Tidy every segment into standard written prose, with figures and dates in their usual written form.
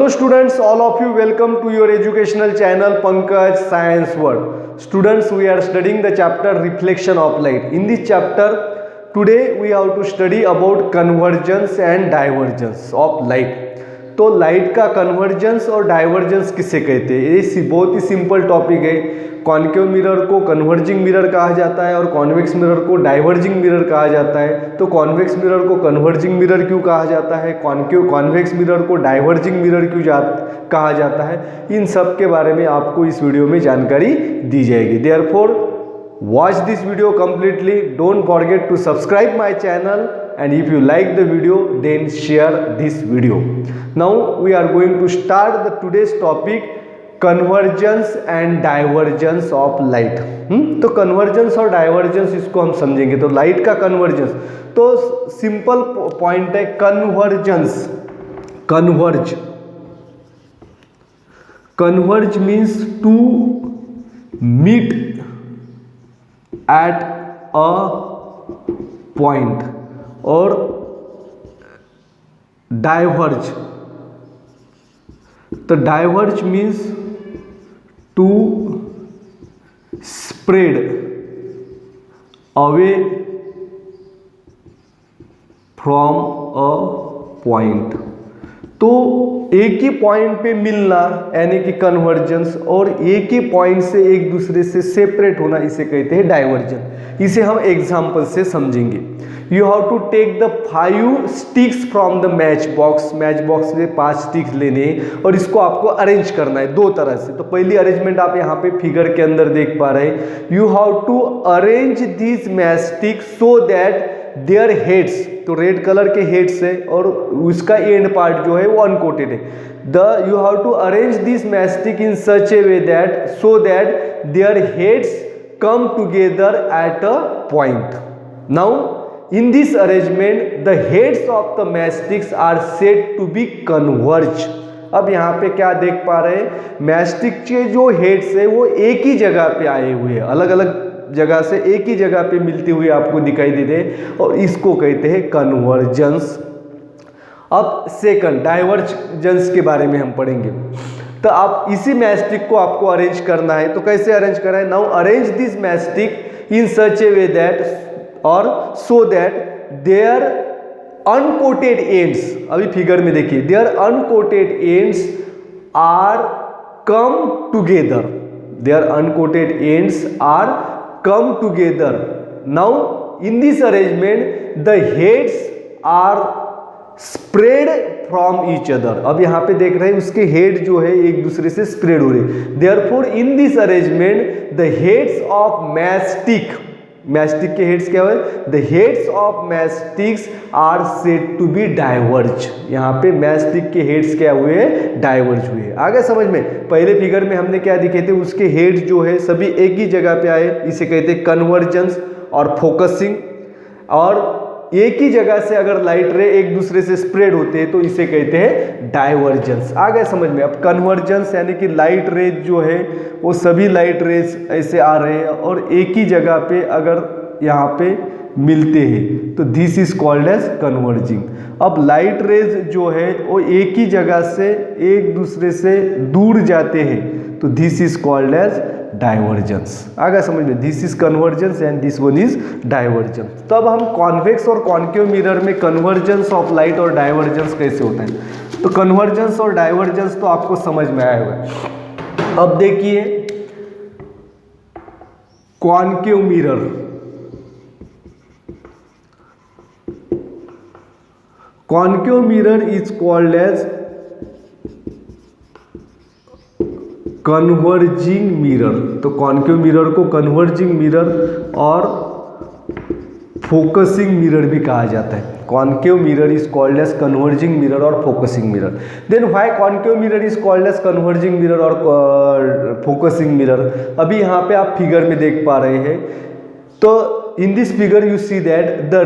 Hello students, all of you welcome to your educational channel Pankaj Science World. Students, we are studying the chapter Reflection of Light. In this chapter, today we have to study about convergence and divergence of light. तो light का convergence और divergence किसे कहते हैं, ये बहुत ही simple topic है। Concave mirror को कन्वर्जिंग मिरर कहा जाता है और कॉन्वेक्स मिरर को डाइवर्जिंग मिरर कहा जाता है। तो कॉन्वेक्स मिरर को कन्वर्जिंग मिरर क्यों कहा जाता है, कॉन्वेक्स मिरर को डाइवर्जिंग मिरर क्यों कहा जाता है, इन सब के बारे में आपको इस वीडियो में जानकारी दी जाएगी। Therefore watch this video completely, don't forget to subscribe my channel, and if you like the video then share this video. Now we are going to start the today's topic, convergence and divergence of light. तो convergence और divergence इसको हम समझेंगे। तो light का convergence, तो simple point है converge means to meet at a point, और डाइवर्ज, तो diverge means to spread away from a point. तो एक ही पॉइंट पे मिलना यानी कि कन्वर्जेंस, और एक ही पॉइंट से एक दूसरे से सेपरेट होना, इसे कहते हैं डाइवर्जन। इसे हम एग्जाम्पल से समझेंगे। You have to take the 5 sticks from the match box में 5 स्टिक्स लेने और इसको आपको अरेंज करना है 2 तरह से। तो पहली अरेंजमेंट आप यहाँ पे फिगर के अंदर देख पा रहे हैं। You have to arrange this match stick so that their heads, तो रेड कलर के हेड्स है और उसका एंड पार्ट जो है वो अनकोटेड है। You have to arrange this match stick in such a way that so that their heads come together at a point. Now in this arrangement the heads of the matchsticks are said to be converge. अब यहाँ पे क्या देख पा रहे हैं, matchstick के जो हेड्स है वो एक ही जगह पे आए हुए हैं, अलग अलग जगह से एक ही जगह पे मिलते हुए आपको दिखाई देते हैं, और इसको कहते हैं कन्वर्जेंस। अब सेकंड डाइवर्जेंस के बारे में हम पढ़ेंगे। तो आप इसी मैचस्टिक को आपको अरेंज करना है, तो कैसे अरेंज करना है। Now arrange this matchstick in such a way that और so that their uncoated ends, अभी फिगर में देखिए, their uncoated ends are come together, their uncoated ends are come together. Now in this arrangement the heads are spread from each other. अब यहाँ पे देख रहे हैं उसके हेड जो है एक दूसरे से स्प्रेड हो रहे। Therefore in this arrangement the heads of matchstick के हेड्स क्या हुए, the heads of matchsticks are said to be diverge. यहाँ पे मैचस्टिक के हेड्स क्या हुए, डाइवर्ज हुए। आगे समझ में, पहले फिगर में हमने क्या दिखे थे, उसके हेड जो है सभी एक ही जगह पे आए, इसे कहते हैं कन्वर्जेंस और फोकसिंग। और एक ही जगह से अगर लाइट रे एक दूसरे से स्प्रेड होते हैं तो इसे कहते हैं डाइवर्जेंस। आ गया समझ में। अब कन्वर्जेंस यानी कि लाइट रेज जो है वो सभी लाइट रेज ऐसे आ रहे हैं और एक ही जगह पे अगर यहाँ पे मिलते हैं तो this is called as converging. अब लाइट रेज जो है वो एक ही जगह से एक दूसरे से दूर जाते हैं तो this is called as divergence. आगे समझ में, this is convergence and this one is divergence. तब हम कॉन्वेक्स और कॉन्केव मिरर में कन्वर्जेंस ऑफ लाइट और डाइवर्जेंस कैसे होता है। तो कन्वर्जेंस और डाइवर्जेंस तो आपको समझ में आया होगा। अब देखिए concave mirror, concave mirror is called as converging mirror. तो कॉन्केव मिरर को कन्वर्जिंग मिरर और फोकसिंग मिरर भी कहा जाता है। Concave mirror is called as converging mirror और focusing mirror. Then why concave mirror is called as converging mirror और focusing mirror. अभी यहाँ पे आप फिगर में देख पा रहे हैं। तो in this figure you see that the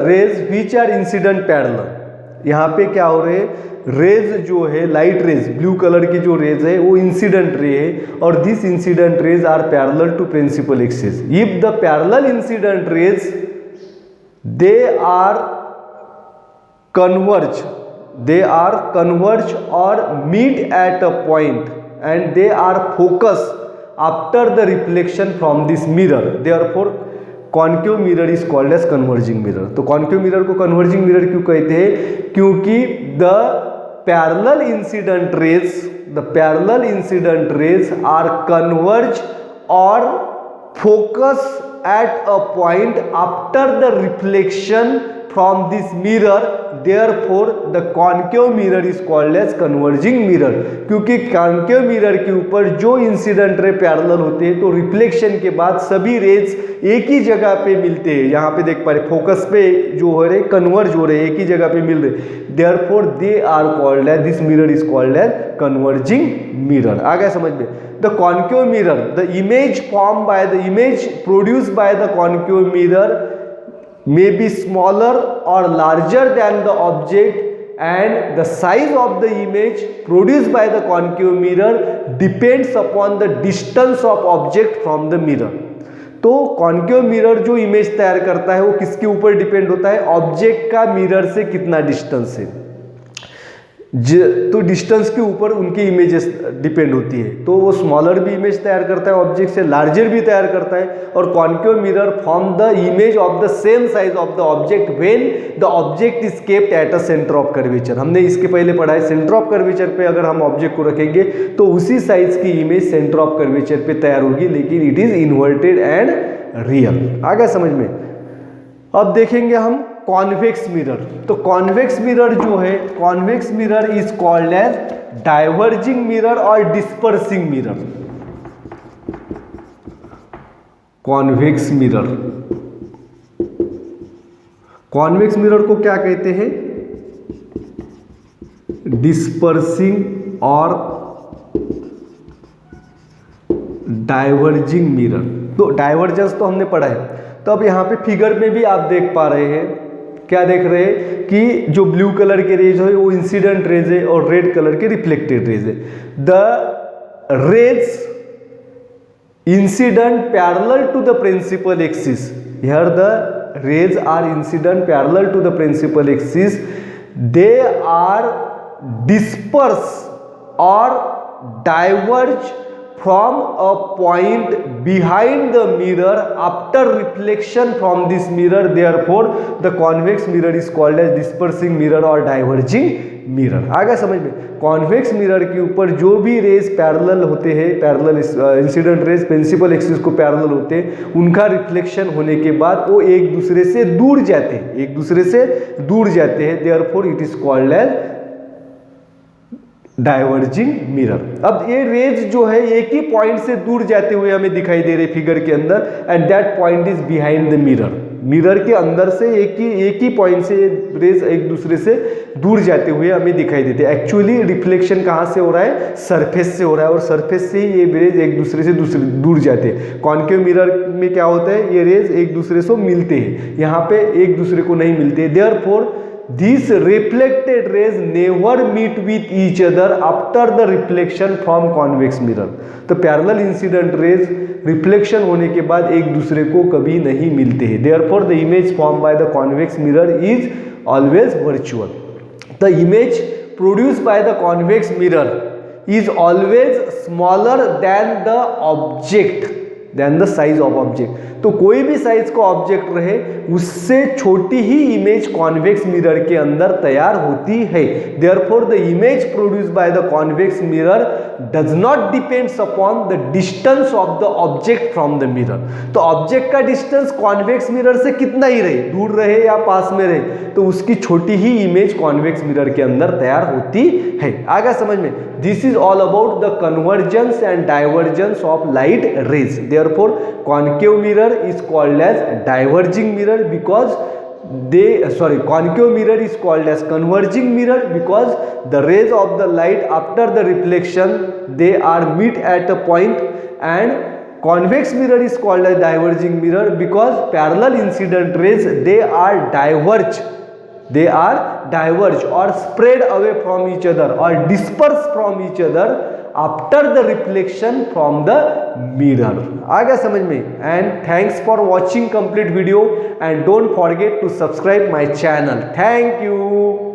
rays which are incident parallel. यहाँ पे क्या हो रहे हैं, रेज जो है लाइट रेज, ब्लू कलर की जो रेज है वो इंसिडेंट रे है और this incident rays are parallel to principal axis. If the parallel incident rays they are converge they are converge or meet at a point and they are focus after the reflection from this mirror, therefore concave mirror is called as converging mirror. तो concave mirror को converging mirror क्यों कहते हैं? क्योंकि the parallel incident rays are converge और focus at a point after the reflection from this mirror, therefore the concave mirror is called as converging mirror। क्योंकि concave mirror के ऊपर जो इंसिडेंट रे पैरेलल होते हैं तो रिफ्लेक्शन के बाद सभी रेज एक ही जगह पे मिलते हैं। यहाँ पे देख पा रहे फोकस पे जो हो रहे कन्वर्ज हो रहे एक ही जगह पे मिल रहे, therefore they are called as, this mirror is called as converging mirror। आ गया समझ में? The concave mirror, the image formed by the image produced by the concave mirror may be smaller or larger than the object, and the size of the image produced by the concave mirror depends upon the distance of object from the mirror। तो concave mirror जो image तैयार करता है वो किसके ऊपर depend होता है? ऑब्जेक्ट का मिरर से कितना डिस्टेंस है, तो डिस्टेंस के ऊपर उनकी इमेजेस डिपेंड होती है। तो वो स्मॉलर भी इमेज तैयार करता है ऑब्जेक्ट से, लार्जर भी तैयार करता है, और concave mirror form the image of the same size of the object when the object is kept at a centre of curvature. हमने इसके पहले पढ़ा है, सेंटर ऑफ कर्वेचर पे अगर हम ऑब्जेक्ट को रखेंगे तो उसी साइज की इमेज सेंटर ऑफ कर्वेचर पे तैयार होगी, लेकिन it is inverted and real. आ गया समझ में? अब देखेंगे हम कॉन्वेक्स मिरर। तो कॉन्वेक्स मिरर जो है, convex mirror is called as diverging mirror और dispersing mirror. Convex mirror, convex mirror को क्या कहते हैं? डिस्पर्सिंग और डाइवर्जिंग मिरर। तो डाइवर्जेंस तो हमने पढ़ा है। तो अब यहाँ पे फिगर में भी आप देख पा रहे हैं, क्या देख रहे हैं कि जो ब्लू कलर के रेज है वो इंसिडेंट रेज है और रेड कलर के रिफ्लेक्टेड रेज है। The rays incident parallel to the principal axis, here the rays are incident parallel to the principal axis, they are dispersed or diverge from a point behind the mirror after reflection from this mirror, therefore the convex mirror is called as dispersing mirror or diverging mirror. आ गया समझ में? Convex mirror के ऊपर जो भी raise parallel होते हैं, parallel incident rays principal axis को पैरेलल होते हैं, उनका रिफ्लेक्शन होने के बाद वो एक दूसरे से दूर जाते हैं, एक दूसरे से दूर जाते हैं, therefore it is called as diverging mirror. अब ये रेज जो है एक ही पॉइंट से दूर जाते हुए हमें दिखाई दे रहे फिगर के अंदर, and that point is behind the mirror. Mirror के अंदर से एक ही पॉइंट से रेज एक दूसरे से दूर जाते हुए हमें दिखाई देते हैं। एक्चुअली रिफ्लेक्शन कहाँ से हो रहा है? सरफेस से हो रहा है, और सरफेस से ही ये रेज एक दूसरे से दूर जाते हैं। कॉन्केव मिरर में क्या होता है? ये रेज एक दूसरे से मिलते हैं, यहाँ पे एक दूसरे को नहीं मिलते। Therefore these reflected rays never meet with each other after the reflection from convex mirror। तो पैरेलल इंसिडेंट रेज रिफ्लेक्शन होने के बाद एक दूसरे को कभी नहीं मिलते हैं। therefore the image formed by the convex mirror is always virtual। the image produced by the convex mirror is always smaller than the object, than the size of object। तो कोई भी साइज का ऑब्जेक्ट रहे उससे छोटी ही image convex mirror के अंदर तैयार होती है। Therefore the image produced by the convex mirror does not depends upon the distance of the object from the mirror. तो ऑब्जेक्ट का डिस्टेंस कॉन्वेक्स मिरर से कितना ही रहे, दूर रहे या पास में रहे, तो उसकी छोटी ही इमेज कॉन्वेक्स मिरर के अंदर तैयार होती है। आगे समझ में? This is all about the convergence and divergence of light rays. Therefore concave mirror is called as diverging mirror because concave mirror is called as converging mirror because the rays of the light after the reflection they are meet at a point, and convex mirror is called as diverging mirror because parallel incident rays they are diverge or spread away from each other or disperse from each other after the reflection from the mirror। आ गया समझ में? and thanks for watching complete video and don't forget to subscribe my channel। thank you।